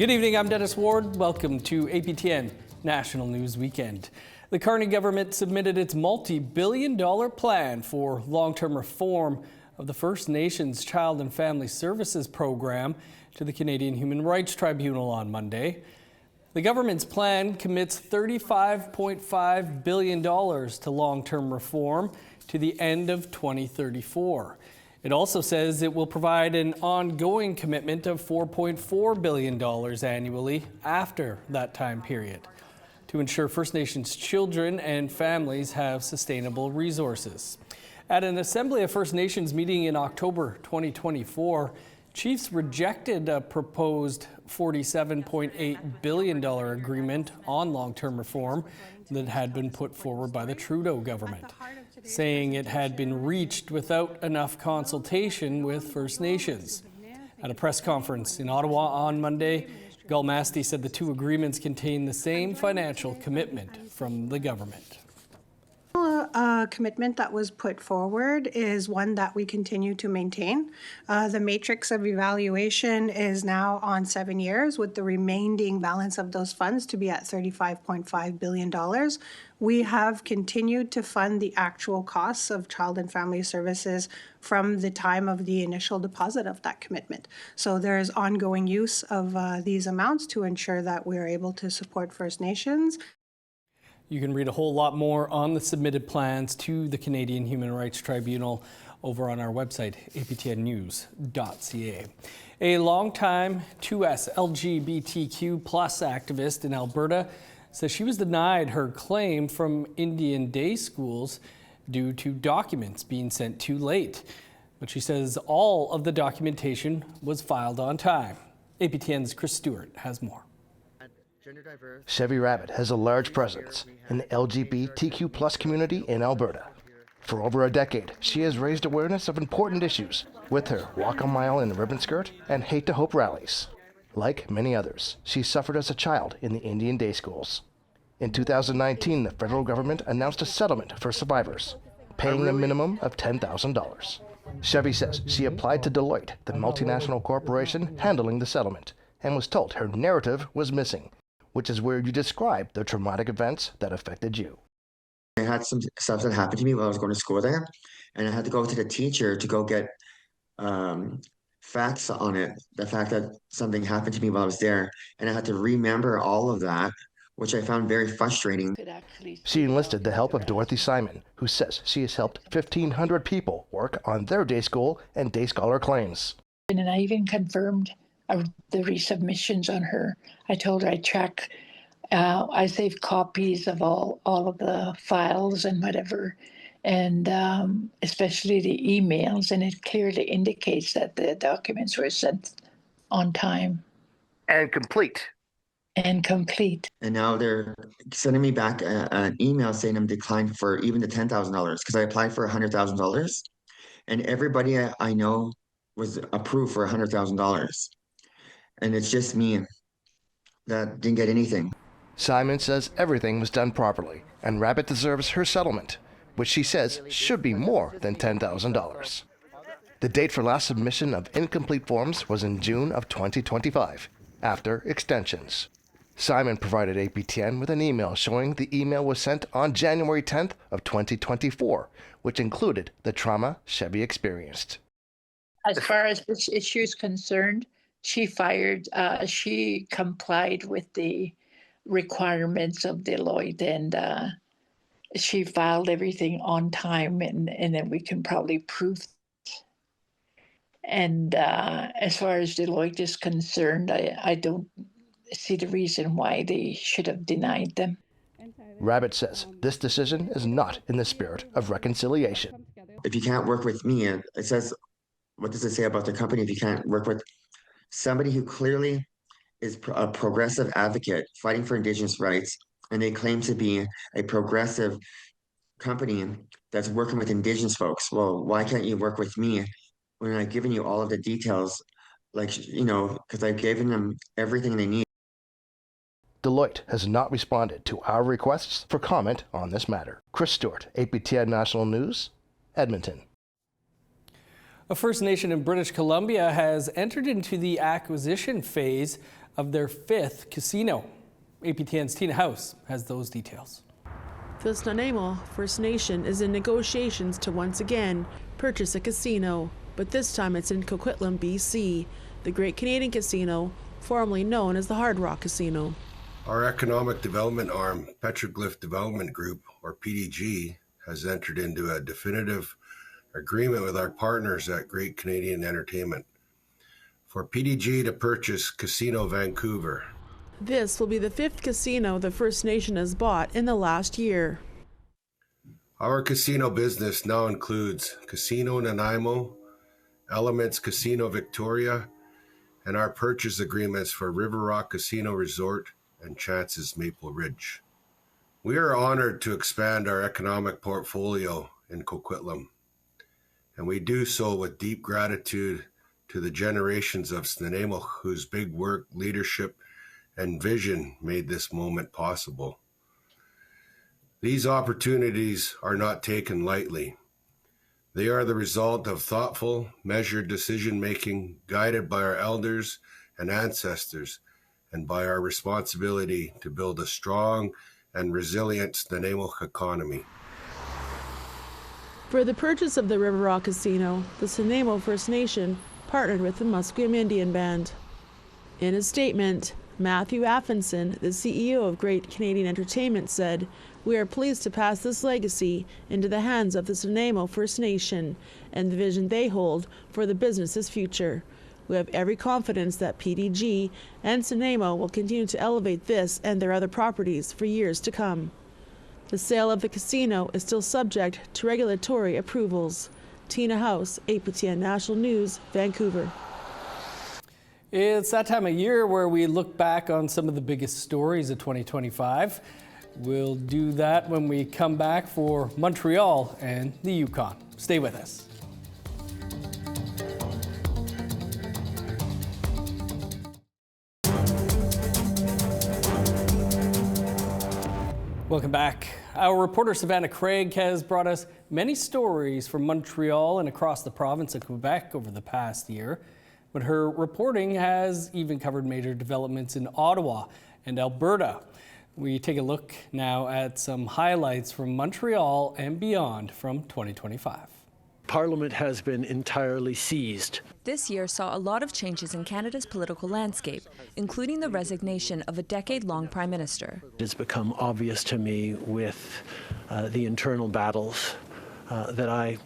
Good evening, I'm Dennis Ward. Welcome to APTN National News Weekend. The Carney government submitted its multi-billion-dollar plan for long-term reform of the First Nations Child and Family Services Program to the Canadian Human Rights Tribunal on Monday. The government's plan commits $35.5 billion to long-term reform to the end of 2034. It also says it will provide an ongoing commitment of $4.4 billion annually after that time period to ensure First Nations children and families have sustainable resources. At an Assembly of First Nations meeting in October 2024, chiefs rejected a proposed $47.8 billion agreement on long-term reform that had been put forward by the Trudeau government, saying it had been reached without enough consultation with First Nations. At a press conference in Ottawa on Monday, Gull Masti said the two agreements contain the same financial commitment from the government. Commitment that was put forward is one that we continue to maintain. The matrix of evaluation is now on 7 years, with the remaining balance of those funds to be at $35.5 billion. We have continued to fund the actual costs of child and family services from the time of the initial deposit of that commitment. So there is ongoing use of these amounts to ensure that we are able to support First Nations. You can read a whole lot more on the submitted plans to the Canadian Human Rights Tribunal over on our website, aptnnews.ca. A longtime 2S LGBTQ plus activist in Alberta says she was denied her claim from Indian day schools due to documents being sent too late. But she says all of the documentation was filed on time. APTN's Chris Stewart has more. Chevy Rabbit has a large presence in the LGBTQ plus community in Alberta. For over a decade, she has raised awareness of important issues with her Walk a Mile in a Ribbon Skirt and Hate to Hope rallies. Like many others, she suffered as a child in the Indian day schools. In 2019, the federal government announced a settlement for survivors, paying a minimum of $10,000. Chevy says she applied to Deloitte, the multinational corporation handling the settlement, and was told her narrative was missing, which is where you describe the traumatic events that affected you. I had some stuff that happened to me while I was going to school there, and I had to go to the teacher to go get facts on it, the fact that something happened to me while I was there, and I had to remember all of that, which I found very frustrating. She enlisted the help of Dorothy Simon, who says she has helped 1,500 people work on their day school and day scholar claims. And I even confirmed the resubmissions on her. I told her I track, I save copies of all of the files and whatever, and especially the emails, and it clearly indicates that the documents were sent on time. And complete. And complete. And now they're sending me back an email saying I'm declined for even the $10,000 because I applied for $100,000, and everybody I know was approved for $100,000. And it's just me that didn't get anything. Simon says everything was done properly, and Rabbit deserves her settlement, which she says should be more than $10,000. The date for last submission of incomplete forms was in June of 2025, after extensions. Simon provided APTN with an email showing the email was sent on January 10th of 2024, which included the trauma Chevy experienced. As far as this issue is concerned, she complied with the requirements of Deloitte, and she filed everything on time, and then we can probably prove. And as far as Deloitte is concerned, I don't see the reason why they should have denied them. Rabbit says this decision is not in the spirit of reconciliation. If you can't work with me, it says, what does it say about the company if you can't work with somebody who clearly is a progressive advocate fighting for Indigenous rights, and they claim to be a progressive company that's working with Indigenous folks? Well, why can't you work with me when I've given you all of the details, because I've given them everything they need? Deloitte has not responded to our requests for comment on this matter. Chris Stewart, APTN National News, Edmonton. A First Nation in British Columbia has entered into the acquisition phase of their 5th casino. APTN's Tina House has those details. The Nanaimo First Nation is in negotiations to once again purchase a casino, but this time it's in Coquitlam, BC, the Great Canadian Casino, formerly known as the Hard Rock Casino. Our economic development arm, Petroglyph Development Group, or PDG, has entered into a definitive agreement with our partners at Great Canadian Entertainment for PDG to purchase Casino Vancouver. This will be the 5th casino the First Nation has bought in the last year. Our casino business now includes Casino Nanaimo, Elements Casino Victoria, and our purchase agreements for River Rock Casino Resort and Chances Maple Ridge. We are honored to expand our economic portfolio in Coquitlam, and we do so with deep gratitude to the generations of Nanaimo whose big work, leadership, and vision made this moment possible. These opportunities are not taken lightly. They are the result of thoughtful, measured decision-making guided by our elders and ancestors and by our responsibility to build a strong and resilient Nanaimo economy. For the purchase of the River Rock Casino, the Nanaimo First Nation partnered with the Musqueam Indian Band. In a statement, Matthew Affinson, the CEO of Great Canadian Entertainment, said, "We are pleased to pass this legacy into the hands of the Nanaimo First Nation and the vision they hold for the business's future. We have every confidence that PDG and Nanaimo will continue to elevate this and their other properties for years to come." The sale of the casino is still subject to regulatory approvals. Tina House, APTN National News, Vancouver. It's that time of year where we look back on some of the biggest stories of 2025. We'll do that when we come back for Montreal and the Yukon. Stay with us. Welcome back. Our reporter Savannah Craig has brought us many stories from Montreal and across the province of Quebec over the past year. But her reporting has even covered major developments in Ottawa and Alberta. We take a look now at some highlights from Montreal and beyond from 2025. Parliament has been entirely seized. This year saw a lot of changes in Canada's political landscape, including the resignation of a decade-long Prime Minister. It's become obvious to me with the internal battles that I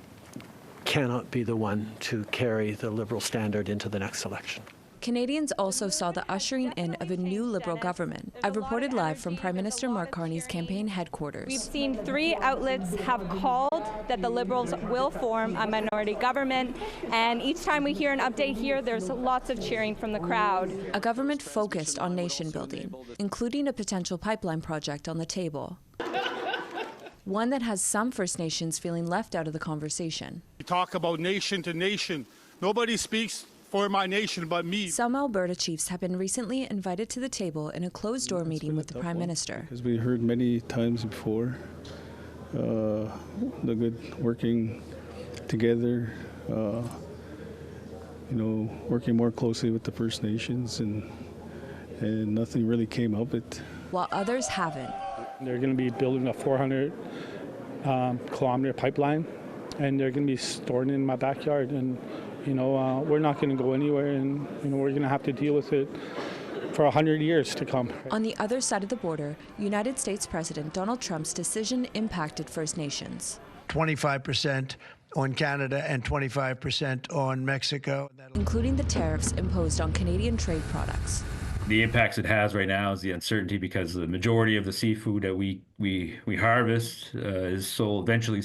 cannot be the one to carry the Liberal standard into the next election. Canadians also saw the ushering in of a new Liberal government. I've reported live from Prime Minister Mark Carney's campaign headquarters. We've seen 3 outlets have called that the Liberals will form a minority government, and each time we hear an update here, there's lots of cheering from the crowd. A government focused on nation building, including a potential pipeline project on the table. One that has some First Nations feeling left out of the conversation. We talk about nation to nation. Nobody speaks for my nation but me. Some Alberta chiefs have been recently invited to the table in a closed-door meeting with the Prime Minister. Because we heard many times before the good working together, working more closely with the First Nations, and nothing really came of it. While others haven't. They're going to be building a 400-kilometer pipeline, and they're going to be stored in my backyard. And we're not going to go anywhere, and we're going to have to deal with it for 100 years to come. On the other side of the border, United States President Donald Trump's decision impacted First Nations. 25% on Canada and 25% on Mexico. Including the tariffs imposed on Canadian trade products. The impacts it has right now is the uncertainty because the majority of the seafood that we harvest is sold, eventually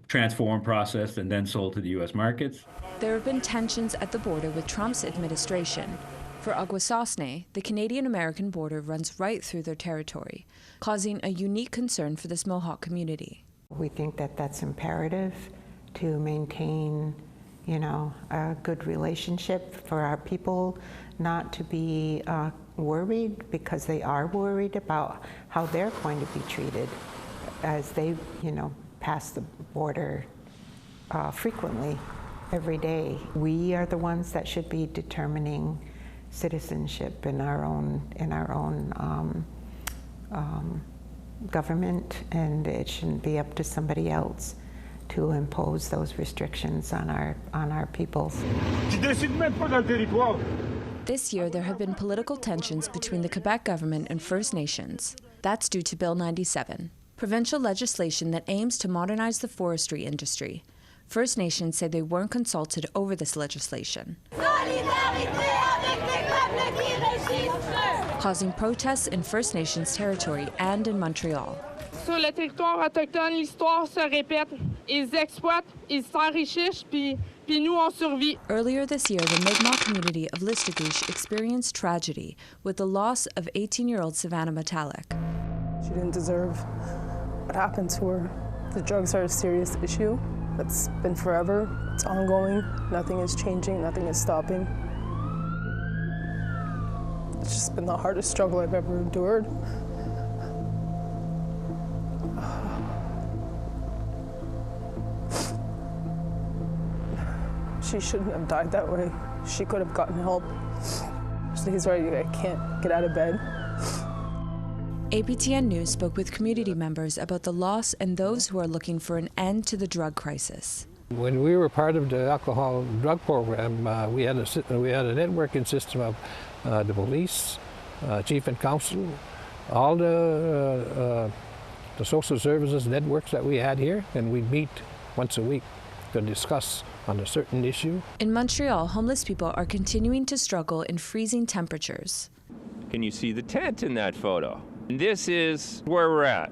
transformed, processed, and then sold to the U.S. markets. There have been tensions at the border with Trump's administration. For Akwesasne, the Canadian-American border runs right through their territory, causing a unique concern for this Mohawk community. We think that that's imperative to maintain, a good relationship for our people, not to be worried, because they are worried about how they're going to be treated as they, pass the border frequently every day. We are the ones that should be determining, citizenship in our own government, and it shouldn't be up to somebody else to impose those restrictions on our peoples. This year, there have been political tensions between the Quebec government and First Nations. That's due to Bill 97, provincial legislation that aims to modernize the forestry industry. First Nations say they weren't consulted over this legislation, causing protests in First Nations territory and in Montreal. Sur le territoire autochtone, l'histoire se répète. Ils exploitent, ils s'enrichissent, puis nous on survit. Earlier this year, the Mi'kmaq community of Listagouche experienced tragedy with the loss of 18-year-old Savannah Metallic. She didn't deserve what happened to her. The drugs are a serious issue. It's been forever. It's ongoing. Nothing is changing. Nothing is stopping. It's just been the hardest struggle I've ever endured. She shouldn't have died that way. She could have gotten help. He's right, I can't get out of bed. APTN News spoke with community members about the loss and those who are looking for an end to the drug crisis. When we were part of the alcohol drug program, we had a networking system of the police, chief and council, all the social services networks that we had here, and we'd meet once a week to discuss on a certain issue. In Montreal, homeless people are continuing to struggle in freezing temperatures. Can you see the tent in that photo? This is where we're at.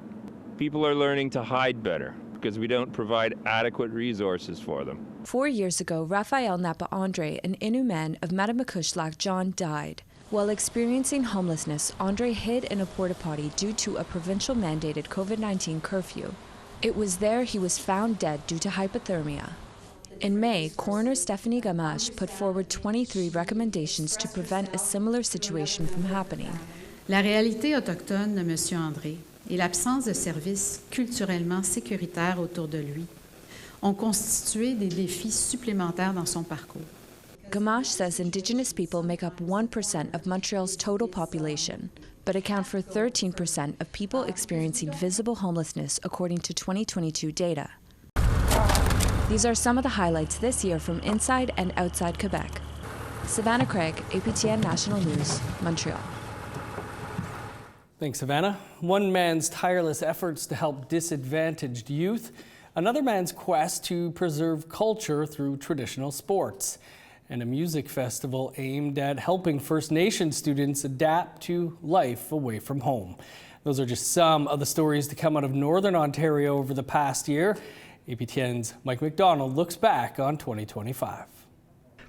People are learning to hide better because we don't provide adequate resources for them. 4 years ago, Raphael Napa-Andre, an Innu man of Matamikush John, died. While experiencing homelessness, Andre hid in a porta potty due to a provincial mandated COVID-19 curfew. It was there he was found dead due to hypothermia. In May, coroner Stephanie Gamache put forward 23 recommendations to prevent a similar situation from happening. La réalité autochtone de M. André et l'absence de services culturellement sécuritaires autour de lui ont constitué des défis supplémentaires dans son parcours. Gamache says Indigenous people make up 1% of Montreal's total population, but account for 13% of people experiencing visible homelessness according to 2022 data. These are some of the highlights this year from inside and outside Quebec. Savannah Craig, APTN National News, Montreal. Thanks, Savannah. One man's tireless efforts to help disadvantaged youth, another man's quest to preserve culture through traditional sports, and a music festival aimed at helping First Nations students adapt to life away from home. Those are just some of the stories to come out of Northern Ontario over the past year. APTN's Mike McDonald looks back on 2025.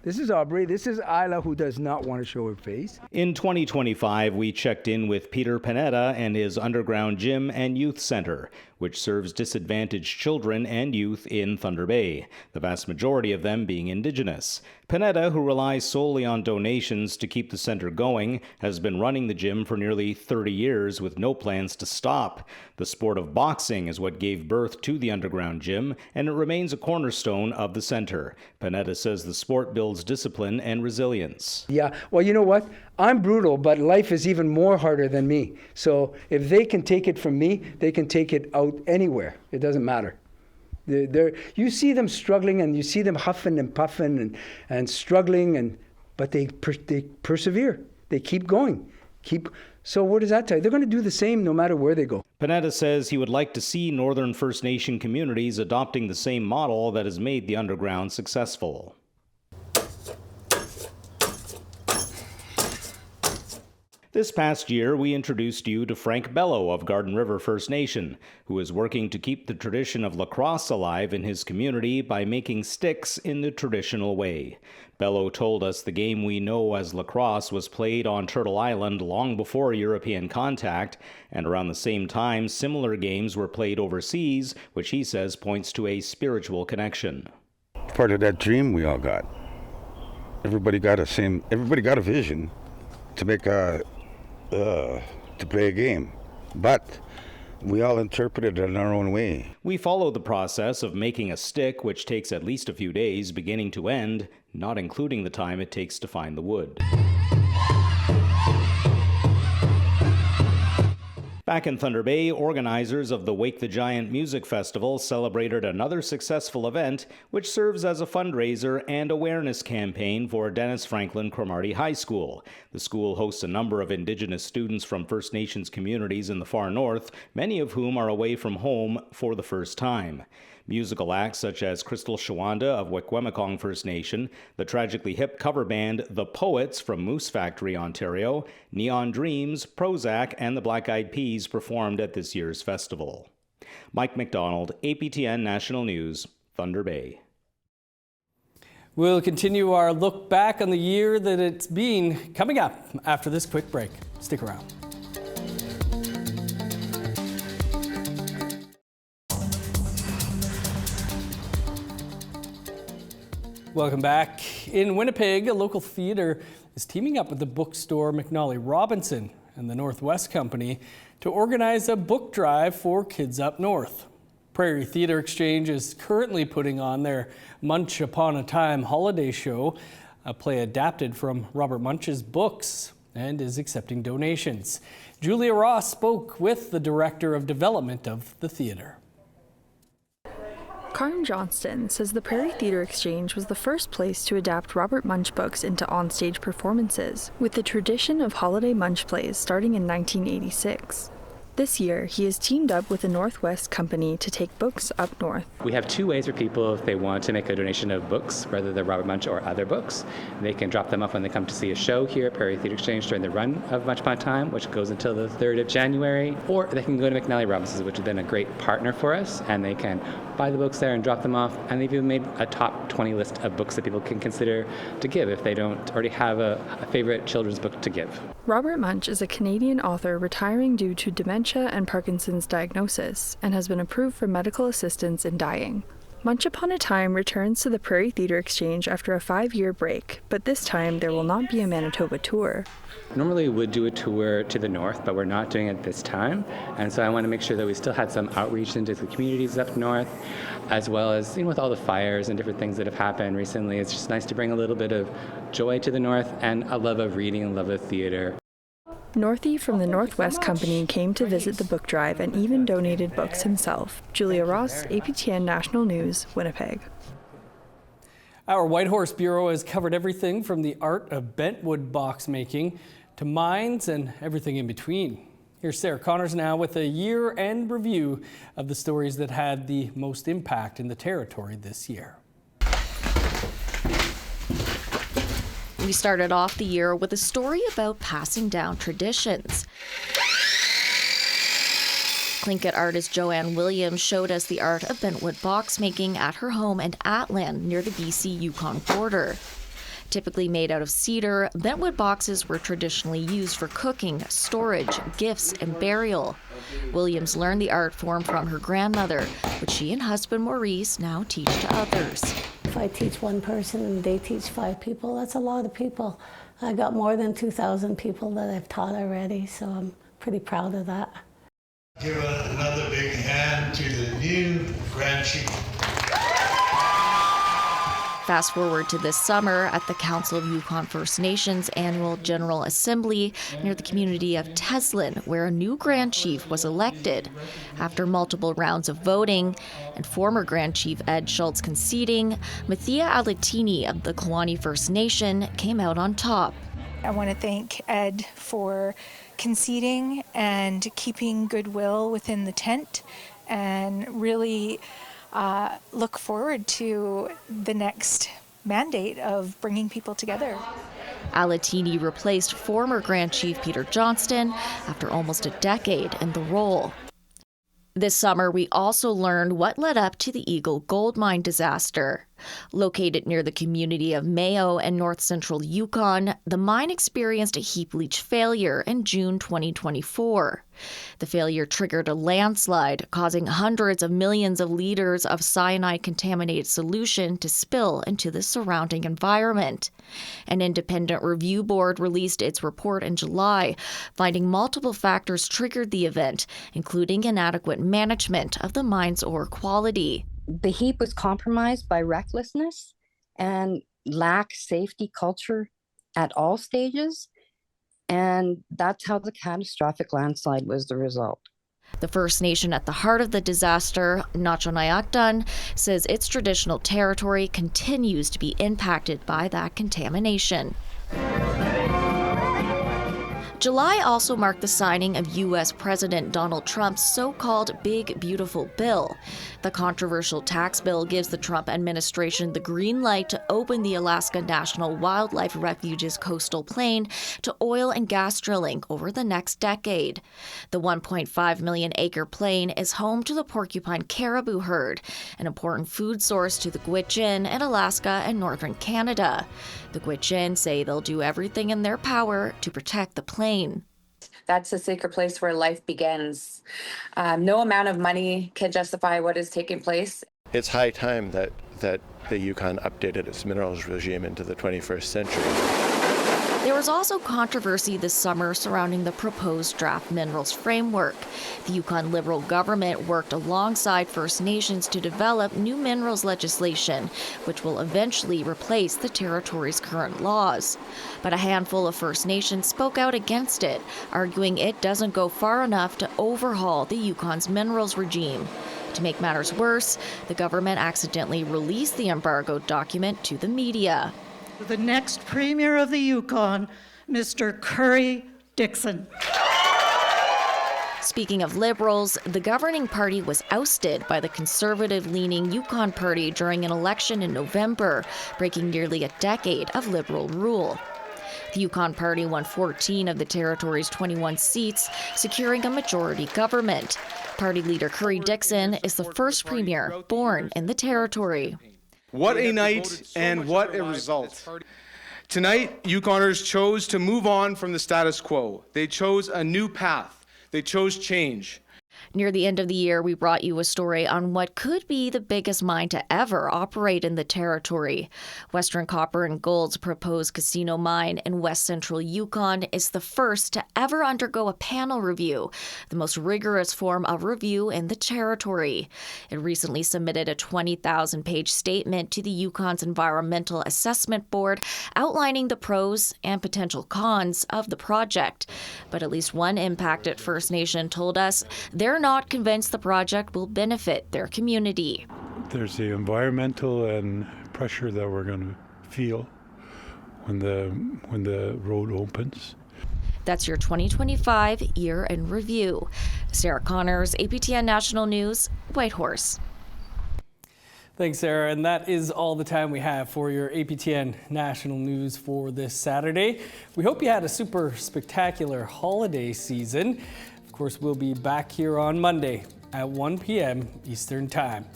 This is Aubrey. This is Isla, who does not want to show her face. In 2025, we checked in with Peter Panetta and his underground gym and youth center, which serves disadvantaged children and youth in Thunder Bay, the vast majority of them being Indigenous. Panetta, who relies solely on donations to keep the center going, has been running the gym for nearly 30 years with no plans to stop. The sport of boxing is what gave birth to the underground gym, and it remains a cornerstone of the center. Panetta says the sport builds discipline and resilience. Yeah, well, you know what? I'm brutal, but life is even more harder than me. So if they can take it from me, they can take it out anywhere. It doesn't matter. You see them struggling, and you see them huffing and puffing and struggling, but they persevere. They keep going. So what does that tell you? They're going to do the same no matter where they go. Panetta says he would like to see Northern First Nation communities adopting the same model that has made the underground successful. This past year, we introduced you to Frank Bello of Garden River First Nation, who is working to keep the tradition of lacrosse alive in his community by making sticks in the traditional way. Bello told us the game we know as lacrosse was played on Turtle Island long before European contact, and around the same time, similar games were played overseas, which he says points to a spiritual connection. Part of that dream we all got. Everybody got a vision to make to play a game, but we all interpret it in our own way. We follow the process of making a stick, which takes at least a few days beginning to end, not including the time it takes to find the wood. Back in Thunder Bay, organizers of the Wake the Giant Music Festival celebrated another successful event, which serves as a fundraiser and awareness campaign for Dennis Franklin Cromarty High School. The school hosts a number of Indigenous students from First Nations communities in the far north, many of whom are away from home for the first time. Musical acts such as Crystal Shawanda of Wikwemikong First Nation, the tragically hip cover band The Poets from Moose Factory, Ontario, Neon Dreams, Prozac, and the Black Eyed Peas performed at this year's festival. Mike McDonald, APTN National News, Thunder Bay. We'll continue our look back on the year that it's been coming up after this quick break. Stick around. Welcome back. In Winnipeg, a local theatre is teaming up with the bookstore McNally Robinson and the Northwest Company to organize a book drive for kids up north. Prairie Theatre Exchange is currently putting on their Munch Upon a Time holiday show, a play adapted from Robert Munch's books, and is accepting donations. Julia Ross spoke with the Director of Development of the theatre. Karen Johnston says the Prairie Theatre Exchange was the first place to adapt Robert Munch books into onstage performances, with the tradition of holiday Munch plays starting in 1986. This year, he has teamed up with the Northwest Company to take books up north. We have two ways for people, if they want to make a donation of books, whether they're Robert Munch or other books. They can drop them off when they come to see a show here at Prairie Theatre Exchange during the run of Munch Upon a Time, which goes until the 3rd of January. Or they can go to McNally Robinson's, which has been a great partner for us, and they can buy the books there and drop them off. And they've even made a top 20 list of books that people can consider to give if they don't already have a favorite children's book to give. Robert Munch is a Canadian author retiring due to dementia and Parkinson's diagnosis, and has been approved for medical assistance in dying. Munch Upon a Time returns to the Prairie Theatre Exchange after a 5-year break, but this time there will not be a Manitoba tour. Normally we would do a tour to the north, but we're not doing it this time. And so I want to make sure that we still had some outreach into the communities up north, as well as, with all the fires and different things that have happened recently. It's just nice to bring a little bit of joy to the north and a love of reading and love of theater. Northie from the Northwest Company came to visit the book drive and even donated books himself. Julia Ross, APTN National News, Winnipeg. Our Whitehorse Bureau has covered everything from the art of bentwood box making to mines and everything in between. Here's Sarah Connors now with a year-end review of the stories that had the most impact in the territory this year. We started off the year with a story about passing down traditions. Tlingit artist Joanne Williams showed us the art of bentwood box making at her home in Atland near the BC-Yukon border. Typically made out of cedar, bentwood boxes were traditionally used for cooking, storage, gifts, and burial. Williams learned the art form from her grandmother, which she and husband Maurice now teach to others. If I teach one person and they teach 5 people, that's a lot of people. I got more than 2,000 people that I've taught already, so I'm pretty proud of that. Give another big hand to the new Grand Chief. Fast forward to this summer at the Council of Yukon First Nations annual General Assembly near the community of Teslin, where a new Grand Chief was elected. After multiple rounds of voting and former Grand Chief Ed Schultz conceding, Mathia Alatini of the Klawani First Nation came out on top. I want to thank Ed for conceding and keeping goodwill within the tent, and really look forward to the next mandate of bringing people together. Alatini replaced former Grand Chief Peter Johnston after almost a decade in the role. This summer, we also learned what led up to the Eagle gold mine disaster. Located near the community of Mayo and north central Yukon, the mine experienced a heap leach failure in June 2024. The failure triggered a landslide, causing hundreds of millions of liters of cyanide-contaminated solution to spill into the surrounding environment. An independent review board released its report in July, finding multiple factors triggered the event, including inadequate management of the mine's ore quality. The heap was compromised by recklessness and lack safety culture at all stages, And that's how the catastrophic landslide was the result. The First Nation at the heart of the disaster, Nacho-Nayakdun, says its traditional territory continues to be impacted by that contamination. July also marked the signing of U.S. President Donald Trump's so-called Big Beautiful Bill. The controversial tax bill gives the Trump administration the green light to open the Alaska National Wildlife Refuge's coastal plain to oil and gas drilling over the next decade. The 1.5 million acre plain is home to the porcupine caribou herd, an important food source to the Gwich'in in Alaska and northern Canada. The Gwich'in say they'll do everything in their power to protect the plain. That's a sacred place where life begins. No amount of money can justify what is taking place. It's high time that the Yukon updated its minerals regime into the 21st century. There was also controversy this summer surrounding the proposed draft minerals framework. The Yukon Liberal government worked alongside First Nations to develop new minerals legislation, which will eventually replace the territory's current laws. But a handful of First Nations spoke out against it, arguing it doesn't go far enough to overhaul the Yukon's minerals regime. To make matters worse, the government accidentally released the embargoed document to the media. The next Premier of the Yukon, Mr. Curry Dixon. Speaking of Liberals, the governing party was ousted by the conservative-leaning Yukon Party during an election in November, breaking nearly a decade of Liberal rule. The Yukon Party won 14 of the territory's 21 seats, securing a majority government. Party leader Curry Dixon is the first premier born in the territory. What a night and what a result. Tonight, Yukoners chose to move on from the status quo. They chose a new path. They chose change. Near the end of the year, we brought you a story on what could be the biggest mine to ever operate in the territory. Western Copper and Gold's proposed casino mine in west central Yukon is the first to ever undergo a panel review, the most rigorous form of review in the territory. It recently submitted a 20,000-page statement to the Yukon's Environmental Assessment Board outlining the pros and potential cons of the project. But at least one impacted First Nation told us they're not convinced the project will benefit their community. There's the environmental and pressure that we're going to feel when the road opens. That's your 2025 year in review. Sarah Connors, APTN National News, Whitehorse. Thanks, Sarah. And that is all the time we have for your APTN National News for this Saturday. We hope you had a super spectacular holiday season. Of course, we'll be back here on Monday at 1 p.m. Eastern Time.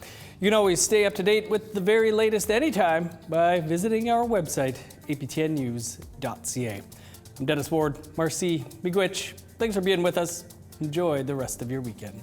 You can always stay up to date with the very latest anytime by visiting our website, aptnnews.ca. I'm Dennis Ward, Marcy Miigwech. Thanks for being with us. Enjoy the rest of your weekend.